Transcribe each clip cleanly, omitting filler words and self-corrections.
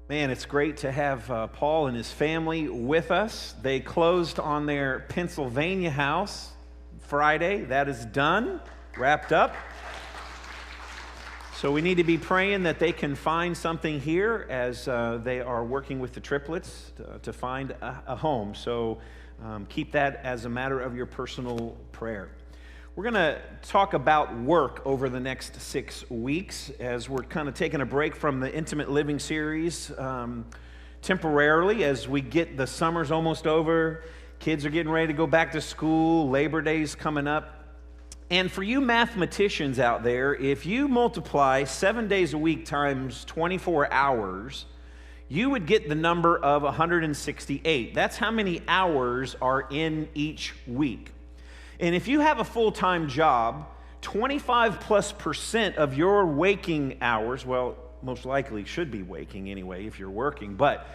Man, it's great to have Paul and his family with us. They closed on their Pennsylvania house Friday. That is done, wrapped up. So we need to be praying that they can find something here as they are working with the triplets to find a home. So keep that as a matter of your personal prayer. We're going to talk about work over the next 6 weeks as we're kind of taking a break from the Intimate Living series temporarily as we get the summer's almost over. Kids are getting ready to go back to school. Labor Day's coming up. And for you mathematicians out there, if you multiply 7 days a week times 24 hours, you would get the number of 168. That's how many hours are in each week. And if you have a full-time job, 25+% of your waking hours, well, most likely should be waking anyway if you're working, but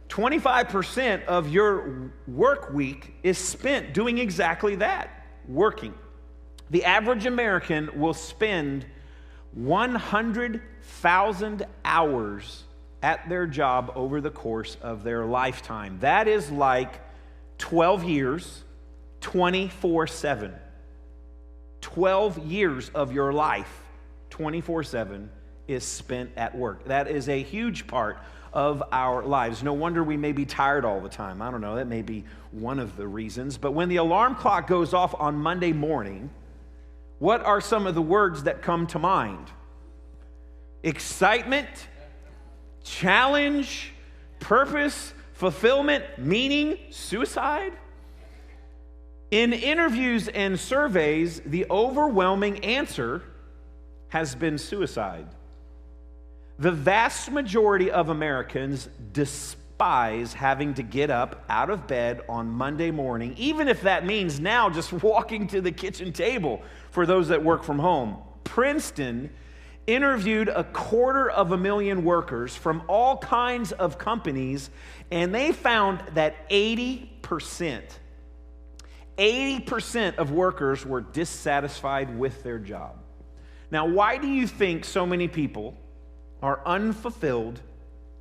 25% of your work week is spent doing exactly that, working. The average American will spend 100,000 hours at their job over the course of their lifetime. That is like 12 years, 24/7. 12 years of your life, 24/7, is spent at work. That is a huge part of our lives. No wonder we may be tired all the time. I don't know, that may be one of the reasons. But when the alarm clock goes off on Monday morning, what are some of the words that come to mind? Excitement, challenge, purpose, fulfillment, meaning, suicide? In interviews and surveys, the overwhelming answer has been suicide. The vast majority of Americans despise having to get up out of bed on Monday morning, even if that means now just walking to the kitchen table for those that work from home. Princeton interviewed 250,000 workers from all kinds of companies, and they found that 80% of workers were dissatisfied with their job. Now, why do you think so many people are unfulfilled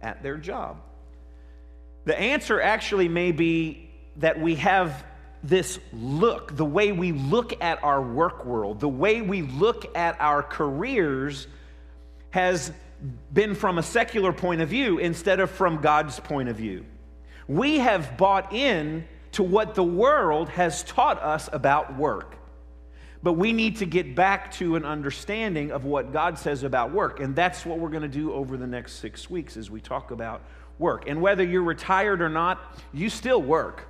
at their job? The answer actually may be that we have this look, the way we look at our work world, the way we look at our careers has been from a secular point of view instead of from God's point of view. We have bought in to what the world has taught us about work. But we need to get back to an understanding of what God says about work. And that's what we're going to do over the next 6 weeks as we talk about work. And whether you're retired or not, you still work.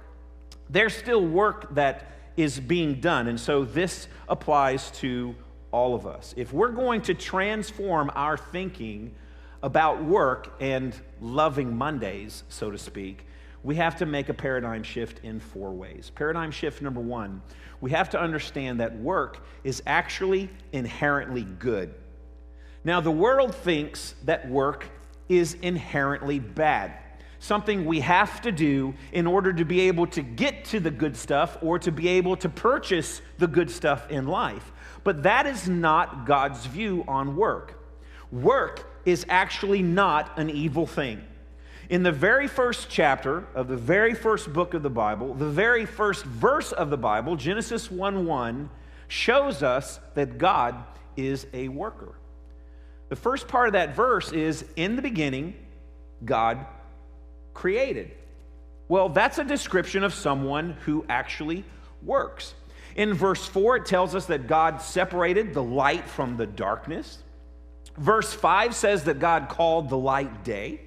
There's still work that is being done. And so this applies to all of us. If we're going to transform our thinking about work and loving Mondays, so to speak, we have to make a paradigm shift in 4 ways. Paradigm shift number 1, we have to understand that work is actually inherently good. Now, the world thinks that work is inherently bad, something we have to do in order to be able to get to the good stuff or to be able to purchase the good stuff in life. But that is not God's view on work. Work is actually not an evil thing. In the very first chapter of the very first book of the Bible, the very first verse of the Bible, Genesis 1:1, shows us that God is a worker. The first part of that verse is, in the beginning, God created. Well, that's a description of someone who actually works. In verse 4, it tells us that God separated the light from the darkness. Verse 5 says that God called the light day.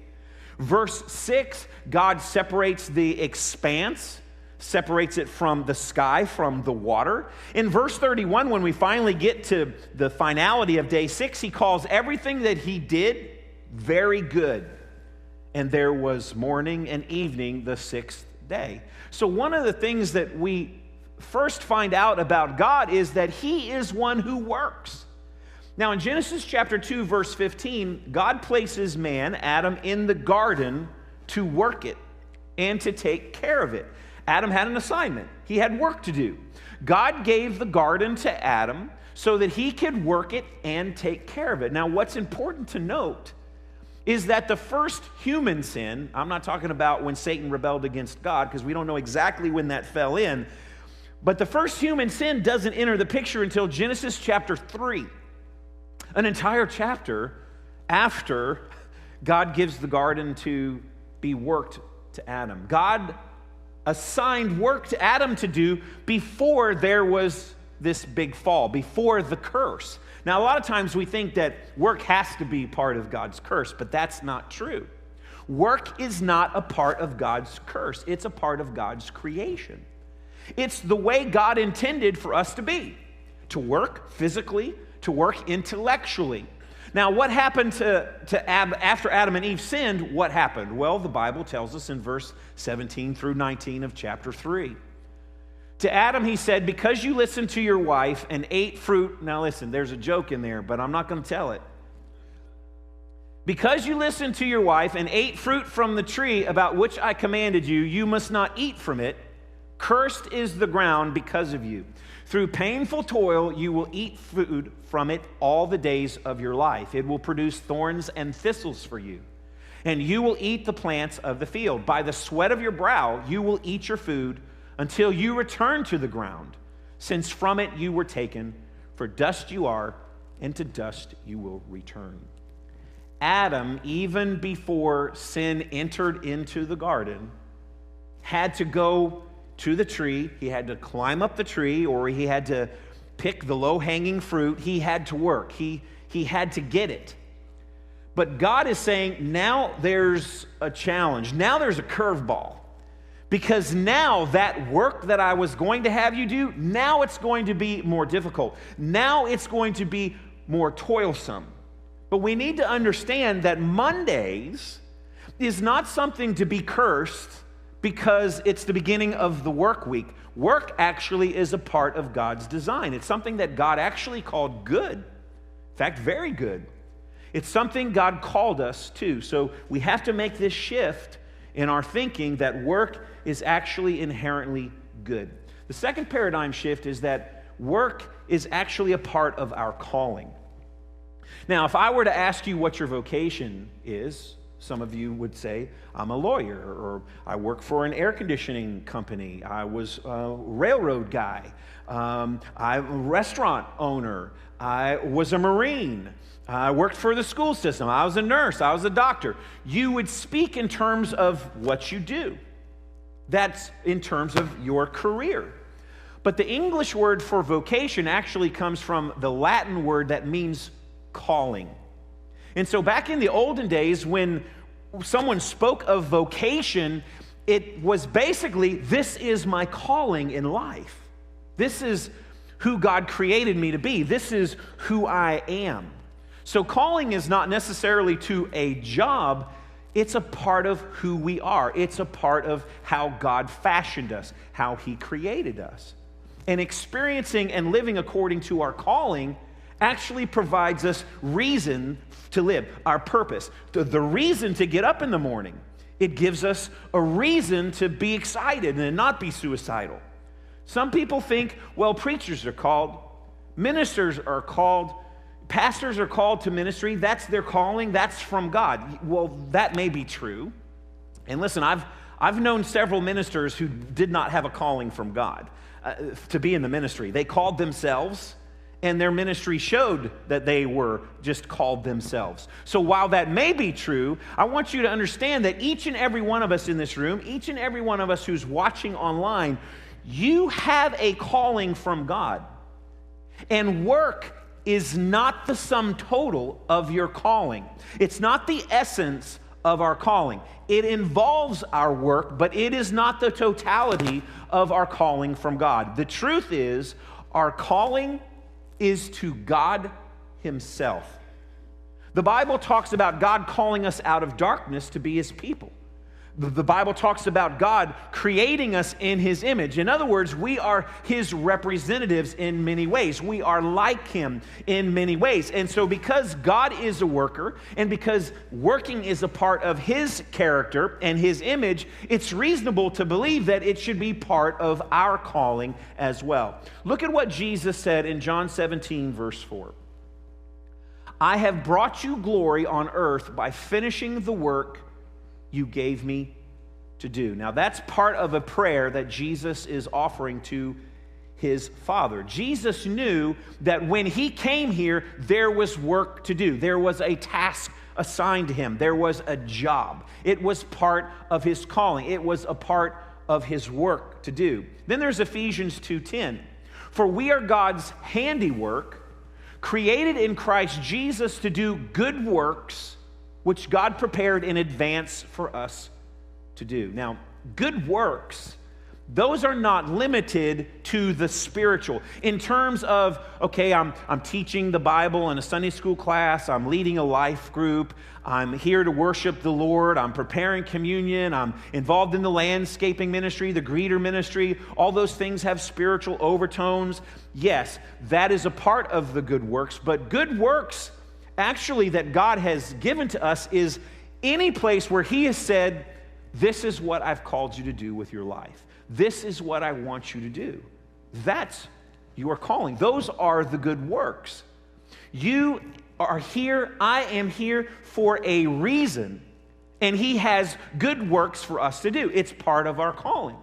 Verse 6, God separates the expanse, separates it from the sky, from the water. In verse 31, when we finally get to the finality of day 6, he calls everything that he did very good. And there was morning and evening the 6th day. So one of the things that we first find out about God is that he is one who works. Now, in Genesis chapter 2, verse 15, God places man, Adam, in the garden to work it and to take care of it. Adam had an assignment. He had work to do. God gave the garden to Adam so that he could work it and take care of it. Now, what's important to note is that the first human sin, I'm not talking about when Satan rebelled against God, because we don't know exactly when that fell in, but the first human sin doesn't enter the picture until Genesis chapter 3, an entire chapter after God gives the garden to be worked to Adam. God assigned work to Adam to do before there was this big fall, before the curse. Now, a lot of times we think that work has to be part of God's curse, but that's not true. Work is not a part of God's curse. It's a part of God's creation. It's the way God intended for us to be, to work physically, to work intellectually. Now, what happened after Adam and Eve sinned? What happened? Well, the Bible tells us in verse 17 through 19 of chapter 3. To Adam, he said, because you listened to your wife and ate fruit. Now listen, there's a joke in there, but I'm not going to tell it. Because you listened to your wife and ate fruit from the tree about which I commanded you, you must not eat from it. Cursed is the ground because of you. Through painful toil, you will eat food from it all the days of your life. It will produce thorns and thistles for you. And you will eat the plants of the field. By the sweat of your brow, you will eat your food until you return to the ground, since from it you were taken, for dust you are, and to dust you will return. Adam, even before sin entered into the garden, had to go to the tree. He had to climb up the tree, or he had to pick the low-hanging fruit. He had to work. He had to get it. But God is saying, now there's a challenge. Now there's a curveball. Because now that work that I was going to have you do, now it's going to be more difficult. Now it's going to be more toilsome. But we need to understand that Mondays is not something to be cursed because it's the beginning of the work week. Work actually is a part of God's design. It's something that God actually called good. In fact, very good. It's something God called us to. So we have to make this shift in our thinking that work is actually inherently good. The second paradigm shift is that work is actually a part of our calling. Now, if I were to ask you what your vocation is, some of you would say, I'm a lawyer, or I work for an air conditioning company, I was a railroad guy, I'm a restaurant owner, I was a Marine, I worked for the school system, I was a nurse, I was a doctor. You would speak in terms of what you do. That's in terms of your career. But the English word for vocation actually comes from the Latin word that means calling. And so back in the olden days, when someone spoke of vocation, it was basically, this is my calling in life. This is who God created me to be. This is who I am. So calling is not necessarily to a job. It's a part of who we are. It's a part of how God fashioned us, how He created us. And experiencing and living according to our calling actually provides us reason to live, our purpose, the reason to get up in the morning. It gives us a reason to be excited and not be suicidal. Some people think, well, preachers are called, ministers are called, pastors are called to ministry. That's their calling. That's from God. Well, that may be true. And listen, I've known several ministers who did not have a calling from God to be in the ministry. They called themselves, and their ministry showed that they were just called themselves. So while that may be true, I want you to understand that each and every one of us in this room, each and every one of us who's watching online, you have a calling from God. And work is not the sum total of your calling. It's not the essence of our calling. It involves our work, but it is not the totality of our calling from God. The truth is, our calling is to God Himself. The Bible talks about God calling us out of darkness to be His people. The Bible talks about God creating us in His image. In other words, we are His representatives in many ways. We are like Him in many ways. And so because God is a worker, and because working is a part of His character and His image, it's reasonable to believe that it should be part of our calling as well. Look at what Jesus said in John 17, verse 4. I have brought you glory on earth by finishing the work you gave me to do. Now, that's part of a prayer that Jesus is offering to his Father. Jesus knew that when he came here, there was work to do. There was a task assigned to him. There was a job. It was part of his calling. It was a part of his work to do. Then there's Ephesians 2:10. For we are God's handiwork, created in Christ Jesus to do good works, which God prepared in advance for us to do. Now, good works, those are not limited to the spiritual. In terms of, okay, I'm teaching the Bible in a Sunday school class, I'm leading a life group, I'm here to worship the Lord, I'm preparing communion, I'm involved in the landscaping ministry, the greeter ministry, all those things have spiritual overtones. Yes, that is a part of the good works, but good works actually that God has given to us is any place where he has said, this is what I've called you to do with your life. This is what I want you to do. That's your calling. Those are the good works. You are here, I am here for a reason, and he has good works for us to do. It's part of our calling.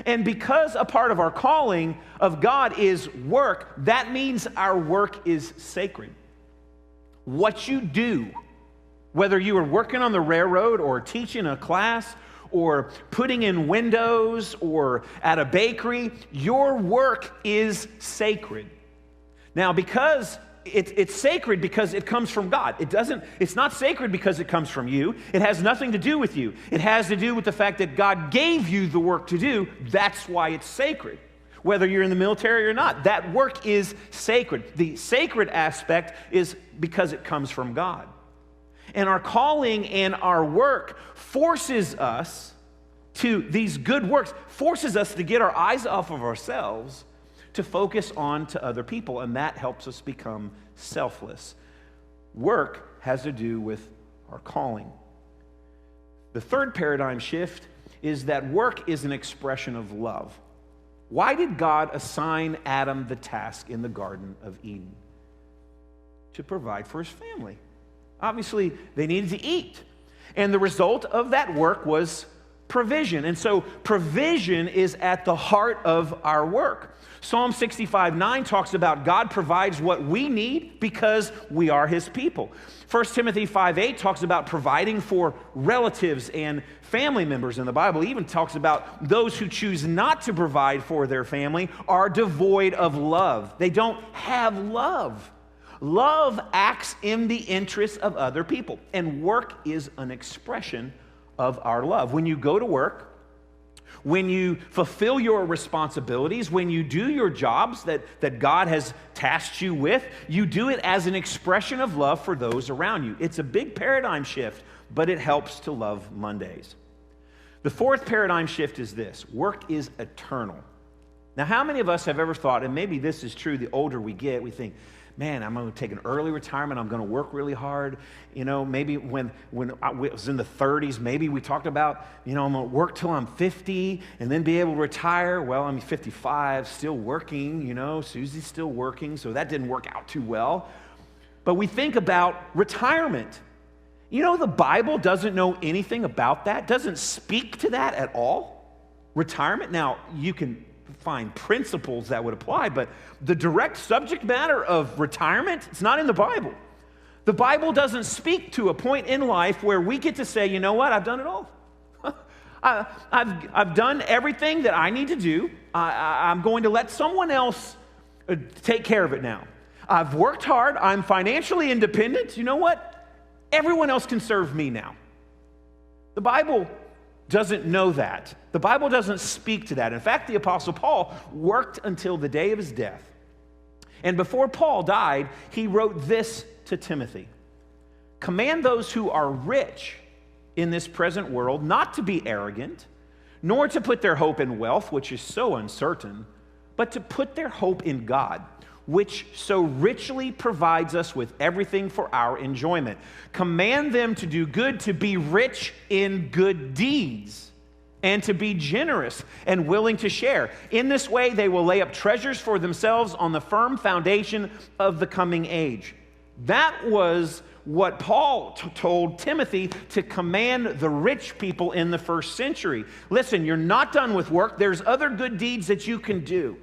And because a part of our calling of God is work, that means our work is sacred. What you do, whether you are working on the railroad or teaching a class or putting in windows or at a bakery, your work is sacred. Now, because it's sacred because it comes from God. It's not sacred because it comes from you. It has nothing to do with you. It has to do with the fact that God gave you the work to do. That's why it's sacred. Whether you're in the military or not, that work is sacred. The sacred aspect is because it comes from God. And our calling and our work forces us to, these good works, forces us to get our eyes off of ourselves to focus on to other people, and that helps us become selfless. Work has to do with our calling. The third paradigm shift is that work is an expression of love. Why did God assign Adam the task in the Garden of Eden? To provide for his family. Obviously, they needed to eat. And the result of that work was provision. And so provision is at the heart of our work. Psalm 65:9 talks about God provides what we need because we are his people. 1 Timothy 5:8 talks about providing for relatives and family members. In the Bible even talks about those who choose not to provide for their family are devoid of love. They don't have love. Love acts in the interest of other people, and work is an expression of our love. When you go to work, when you fulfill your responsibilities, when you do your jobs that God has tasked you with, you do it as an expression of love for those around you. It's a big paradigm shift, but it helps to love Mondays. The fourth paradigm shift is this: work is eternal. Now, how many of us have ever thought, and maybe this is true the older we get, we think, man, I'm going to take an early retirement. I'm going to work really hard. You know, maybe when I was in the 30s, maybe we talked about, I'm going to work till I'm 50 and then be able to retire. Well, I'm 55, still working, Susie's still working, so that didn't work out too well. But we think about retirement. The Bible doesn't know anything about that, doesn't speak to that at all. Retirement. Now, you can find principles that would apply, but the direct subject matter of retirement, it's not in the Bible. The Bible doesn't speak to a point in life where we get to say, you know what, I've done it all. I've done everything that I need to do. I'm going to let someone else take care of it now. I've worked hard. I'm financially independent. You know what? Everyone else can serve me now. The Bible doesn't know that. The Bible doesn't speak to that. In fact, the Apostle Paul worked until the day of his death. And before Paul died, he wrote this to Timothy: command those who are rich in this present world not to be arrogant, nor to put their hope in wealth, which is so uncertain, but to put their hope in God, which so richly provides us with everything for our enjoyment. Command them to do good, to be rich in good deeds, and to be generous and willing to share. In this way, they will lay up treasures for themselves on the firm foundation of the coming age. That was what Paul told Timothy to command the rich people in the first century. Listen, you're not done with work. There's other good deeds that you can do.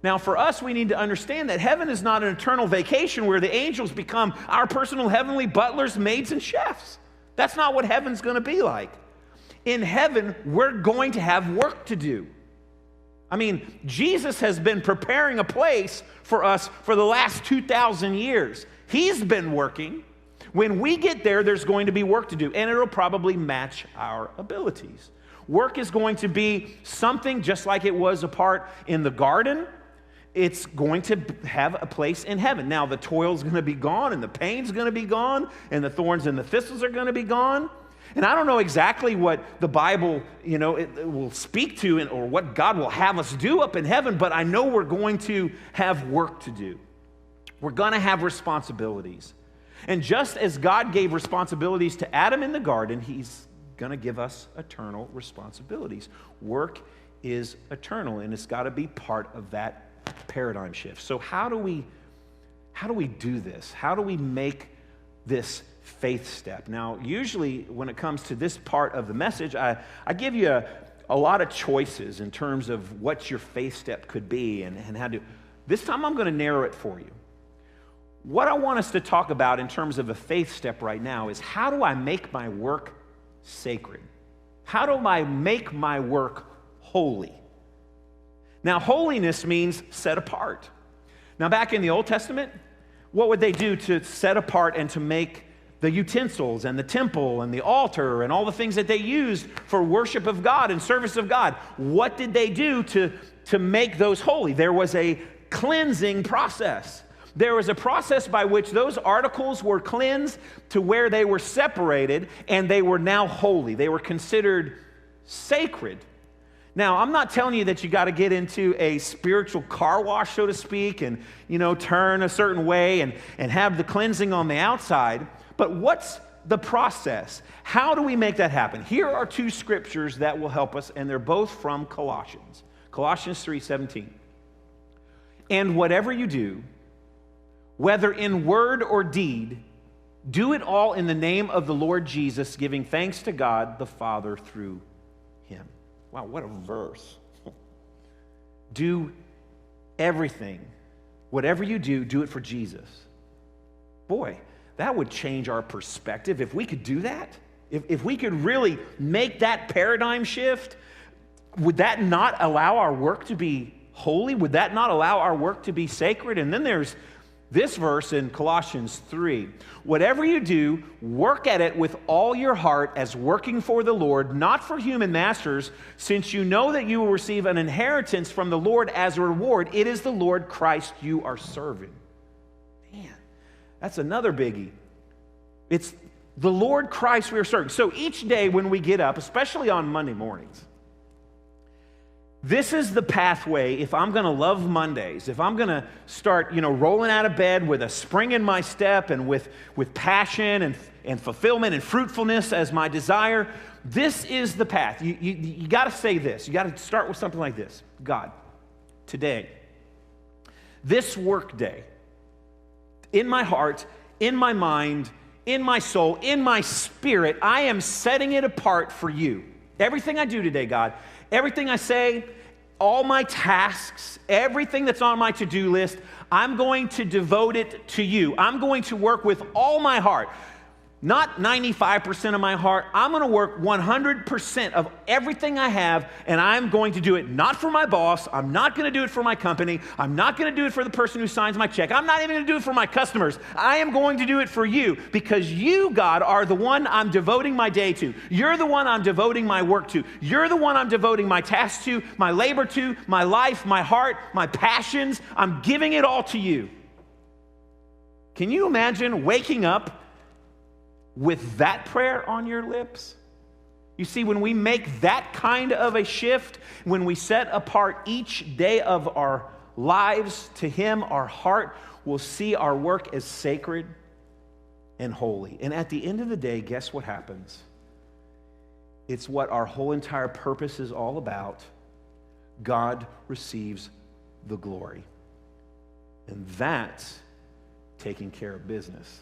Now, for us, we need to understand that heaven is not an eternal vacation where the angels become our personal heavenly butlers, maids, and chefs. That's not what heaven's going to be like. In heaven, we're going to have work to do. I mean, Jesus has been preparing a place for us for the last 2,000 years. He's been working. When we get there, there's going to be work to do, and it'll probably match our abilities. Work is going to be something just like it was a part in the garden. It's going to have a place in heaven. Now, the toil's going to be gone, and the pain's going to be gone, and the thorns and the thistles are going to be gone. And I don't know exactly what the Bible, it will speak to or what God will have us do up in heaven, but I know we're going to have work to do. We're going to have responsibilities. And just as God gave responsibilities to Adam in the garden, he's going to give us eternal responsibilities. Work is eternal, and it's got to be part of that paradigm shift. So how do we do this? How do we make this faith step? Now, usually when it comes to this part of the message, I give you a lot of choices in terms of what your faith step could be and how to. This time I'm going to narrow it for you. What I want us to talk about in terms of a faith step right now is, how do I make my work sacred? How do I make my work holy? Now, holiness means set apart. Now, back in the Old Testament, what would they do to set apart and to make the utensils and the temple and the altar and all the things that they used for worship of God and service of God? What did they do to make those holy? There was a cleansing process. There was a process by which those articles were cleansed to where they were separated and they were now holy. They were considered sacred. Now, I'm not telling you that you got to get into a spiritual car wash, so to speak, and, turn a certain way and have the cleansing on the outside. But what's the process? How do we make that happen? Here are two scriptures that will help us, and they're both from Colossians. Colossians 3:17. And whatever you do, whether in word or deed, do it all in the name of the Lord Jesus, giving thanks to God the Father through him. Wow, what a verse. Do everything. Whatever you do, do it for Jesus. Boy, that would change our perspective if we could do that. If we could really make that paradigm shift, would that not allow our work to be holy? Would that not allow our work to be sacred? And then there's this verse in Colossians 3. Whatever you do, work at it with all your heart as working for the Lord, not for human masters, since you know that you will receive an inheritance from the Lord as a reward. It is the Lord Christ you are serving. Man, that's another biggie. It's the Lord Christ we are serving. So each day when we get up, especially on Monday mornings, this is the pathway. If I'm going to love Mondays, if I'm going to start, rolling out of bed with a spring in my step and with passion and fulfillment and fruitfulness as my desire, this is the path. You got to say this. You got to start with something like this. God, today, this work day, in my heart, in my mind, in my soul, in my spirit, I am setting it apart for you. Everything I do today, God, everything I say, all my tasks, everything that's on my to-do list, I'm going to devote it to you. I'm going to work with all my heart. Not 95% of my heart. I'm going to work 100% of everything I have, and I'm going to do it not for my boss. I'm not going to do it for my company. I'm not going to do it for the person who signs my check. I'm not even going to do it for my customers. I am going to do it for you, because you, God, are the one I'm devoting my day to. You're the one I'm devoting my work to. You're the one I'm devoting my tasks to, my labor to, my life, my heart, my passions. I'm giving it all to you. Can you imagine waking up with that prayer on your lips? You see, when we make that kind of a shift, when we set apart each day of our lives to Him, our heart will see our work as sacred and holy. And at the end of the day, guess what happens? It's what our whole entire purpose is all about. God receives the glory. And that taking care of business.